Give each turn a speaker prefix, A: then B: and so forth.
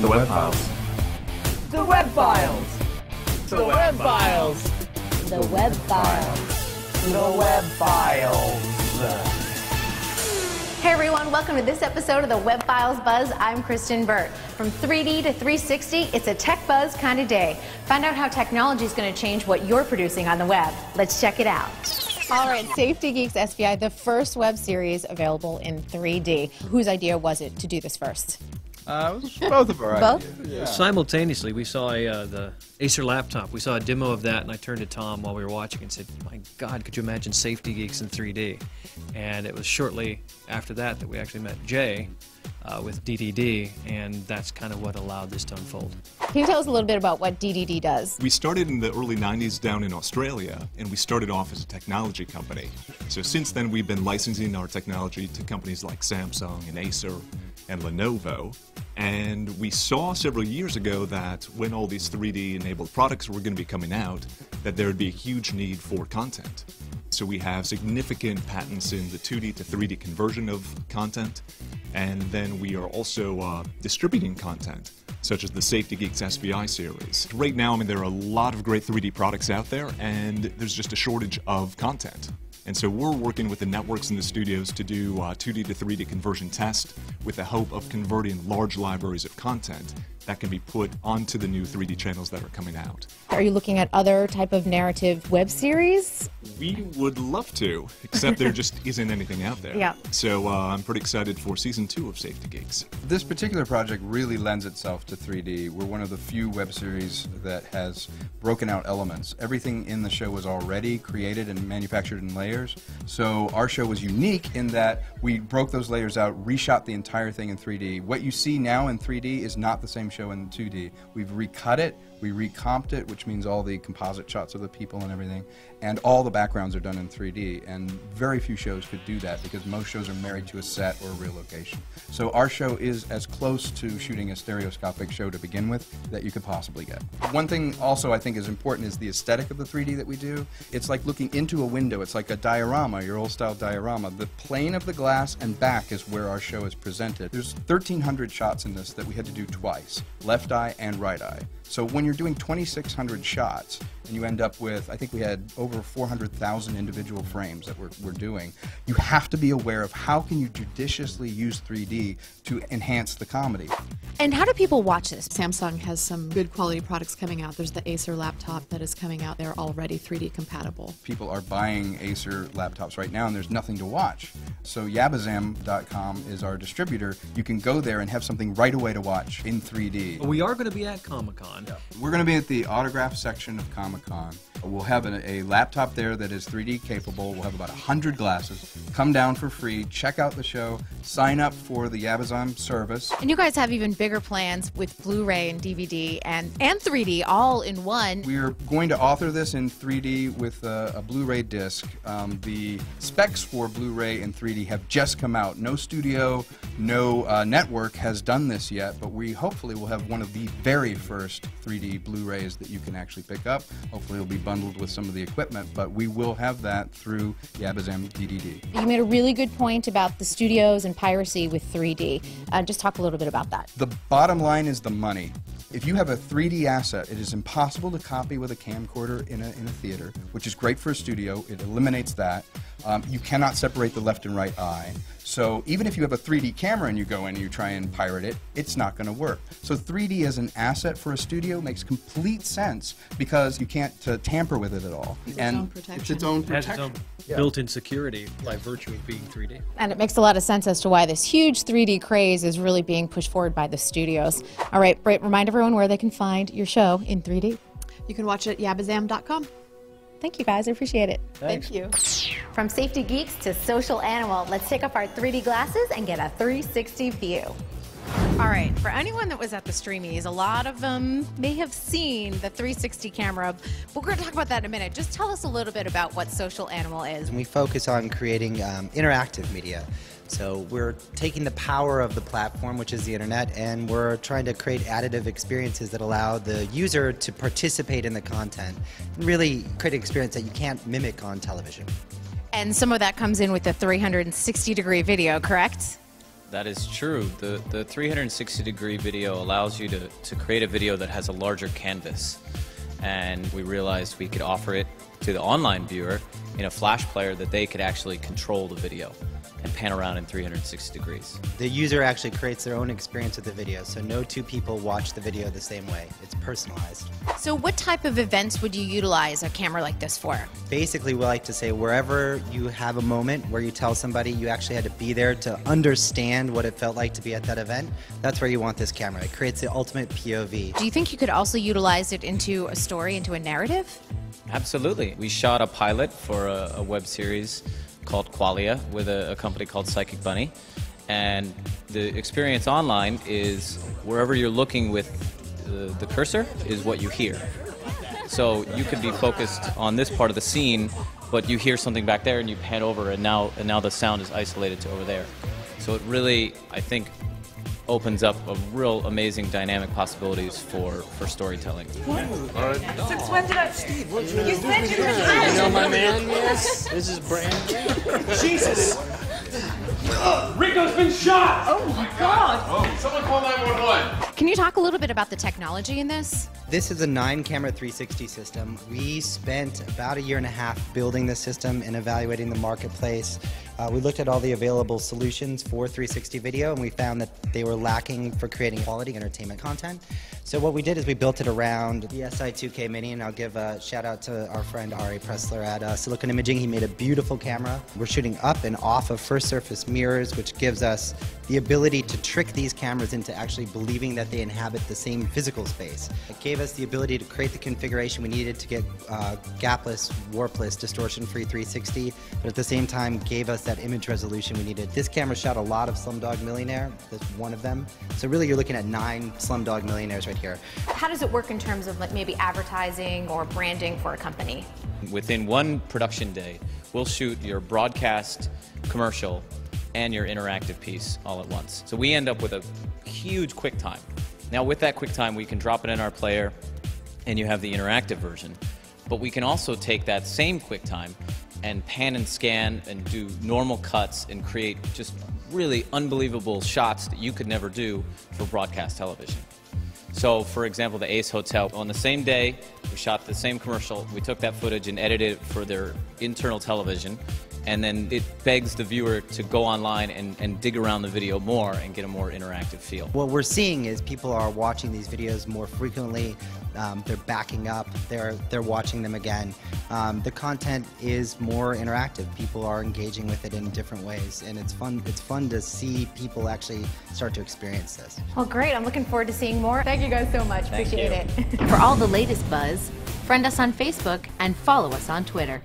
A: The Web Files.
B: The Web Files.
C: The Web Files.
D: The Web Files.
B: The Web Files.
D: Hey everyone, welcome to this episode of the Web Files Buzz. I'm Kristen Burt. From 3D to 360, it's a tech buzz kind of day. Find out how technology is going to change what you're producing on the web. Let's check it out. All right, Safety Geeks SBI, the first web series available in 3D. Whose idea was it to do this first?
A: It was both of our
D: Both?
A: ideas. Yeah.
C: Simultaneously, we saw the Acer laptop. We saw a demo of that, and I turned to Tom while we were watching and said, my God, could you imagine Safety Geeks in 3D? And it was shortly after that that we actually met Jay with DDD, and that's kind of what allowed this to unfold.
D: Can you tell us a little bit about what DDD does?
E: We started in the early 90s down in Australia, and we started off as a technology company. So since then, we've been licensing our technology to companies like Samsung and Acer and Lenovo. And we saw several years ago that when all these 3D-enabled products were going to be coming out, that there would be a huge need for content. So we have significant patents in the 2D to 3D conversion of content, and then we are also distributing content, such as the Safety Geeks SBI series. Right now, I mean, there are a lot of great 3D products out there, and there's just a shortage of content. And so we're working with the networks and the studios to do 2D to 3D conversion tests with the hope of converting large libraries of content that can be put onto the new 3D channels that are coming out.
D: Are you looking at other type of narrative web series?
E: We would love to, except there just isn't anything out there.
D: Yeah.
E: So I'm pretty excited for Season 2 of Safety Geeks.
A: This particular project really lends itself to 3D. We're one of the few web series that has broken out elements. Everything in the show was already created and manufactured in layers. So our show was unique in that we broke those layers out, reshot the entire thing in 3D. What you see now in 3D is not the same show in 2D. We've recut it, we recomped it, which means all the composite shots of the people and everything, and all the backgrounds are done in 3D, and very few shows could do that because most shows are married to a set or a real location. So our show is as close to shooting a stereoscopic show to begin with that you could possibly get. One thing also I think is important is the aesthetic of the 3D that we do. It's like looking into a window. It's like a diorama, your old style diorama. The plane of the glass and back is where our show is presented. There's 1,300 shots in this that we had to do twice, left eye and right eye. So when you're doing 2,600 shots and you end up with, I think we had over 400,000 individual frames that we're doing, you have to be aware of how can you judiciously use 3D to enhance the comedy.
D: And how do people watch this?
F: Samsung has some good quality products coming out. There's the Acer laptop that is coming out. They're already 3D compatible.
A: People are buying Acer laptops right now and there's nothing to watch. So Yabazam.com is our distributor. You can go there and have something right away to watch in 3D.
C: We are going to be at Comic-Con.
A: We're going to be at the autograph section of Comic-Con. We'll have a laptop there that is 3D capable. We'll have about 100 glasses. Come down for free, check out the show, sign up for the Yabazam service.
D: And you guys have even bigger plans with Blu-ray and DVD and 3D all in one.
A: We're going to author this in 3D with a Blu-ray disc. The specs for Blu-ray and 3D have just come out. No studio, no network has done this yet, but we hopefully will have one of the very first 3D Blu-rays that you can actually pick up. Hopefully it'll be bundled with some of the equipment, but we will have that through Yabazam DDD.
D: You made a really good point about the studios and piracy with 3D. Just talk a little bit about that.
A: The bottom line is the money. If you have a 3D asset, it is impossible to copy with a camcorder in a theater, which is great for a studio. It eliminates that. You cannot separate the left and right eye. So even if you have a 3D camera and you go in and you try and pirate it, it's not going to work. So 3D as an asset for a studio makes complete sense because you can't tamper with it at all.
F: It's its own protection.
A: It's its own
C: It has
A: protection.
C: its own built-in security by virtue of being 3D.
D: And it makes a lot of sense as to why this huge 3D craze is really being pushed forward by the studios. All right, Britt, remind everyone where they can find your show in 3D.
F: You can watch it at Yabazam.com.
D: Thank you, guys. I appreciate it.
C: Thanks.
F: Thank you.
D: From Safety Geeks to Social Animal, let's take off our 3D glasses and get a 360 view. All right, for anyone that was at the Streamies, a lot of them may have seen the 360 camera, but we're going to talk about that in a minute. Just tell us a little bit about what Social Animal is.
G: We focus on creating interactive media. So we're taking the power of the platform, which is the internet, and we're trying to create additive experiences that allow the user to participate in the content and really create an experience that you can't mimic on television.
D: And some of that comes in with the 360-degree video, correct?
H: That is true. The 360-degree video allows you to create a video that has a larger canvas. And we realized we could offer it to the online viewer in a flash player that they could actually control the video and pan around in 360 degrees.
G: The user actually creates their own experience with the video, so no two people watch the video the same way. It's personalized.
D: So what type of events would you utilize a camera like this for?
G: Basically, we like to say wherever you have a moment where you tell somebody you actually had to be there to understand what it felt like to be at that event, that's where you want this camera. It creates the ultimate POV.
D: Do you think you could also utilize it into a story, into a narrative?
H: Absolutely. We shot a pilot for a web series called Qualia with a company called Psychic Bunny. And the experience online is wherever you're looking with the cursor is what you hear. So you could be focused on this part of the scene, but you hear something back there and you pan over, and now the sound is isolated to over there. So it really, I think, opens up a real amazing dynamic possibilities for storytelling.
B: Since when did I... Steve, what you said you could...
I: You know my man, yes? This is brand new.
B: Jesus!
J: Rico's been shot!
B: Oh my God!
J: Oh, someone call 911.
D: Can you talk a little bit about the technology in this?
G: This is a 9-camera 360 system. We spent about a year and a half building this system and evaluating the marketplace. We looked at all the available solutions for 360 video, and we found that they were lacking for creating quality entertainment content. So what we did is we built it around the SI2K Mini, and I'll give a shout out to our friend Ari Pressler at Silicon Imaging. He made a beautiful camera. We're shooting up and off of first surface mirrors, which gives us the ability to trick these cameras into actually believing that they inhabit the same physical space. It gave us the ability to create the configuration we needed to get gapless, warpless, distortion-free 360, but at the same time gave us that image resolution we needed. This camera shot a lot of Slumdog Millionaire. That's one of them. So really you're looking at 9 Slumdog Millionaires right here.
D: How does it work in terms of like maybe advertising or branding for a company?
H: Within one production day, we'll shoot your broadcast commercial and your interactive piece all at once. So we end up with a huge QuickTime. Now with that QuickTime, we can drop it in our player and you have the interactive version. But we can also take that same QuickTime and pan and scan and do normal cuts and create just really unbelievable shots that you could never do for broadcast television. So, for example, the Ace Hotel, on the same day, we shot the same commercial, we took that footage and edited it for their internal television, and then it begs the viewer to go online and dig around the video more and get a more interactive feel.
G: What we're seeing is people are watching these videos more frequently. They're backing up. They're watching them again. The content is more interactive. People are engaging with it in different ways, and it's fun. It's fun to see people actually start to experience this.
D: Well, great. I'm looking forward to seeing more. Thank you guys so much.
H: Thank
D: Appreciate
H: you.
D: it. For all the latest buzz, friend us on Facebook and follow us on Twitter.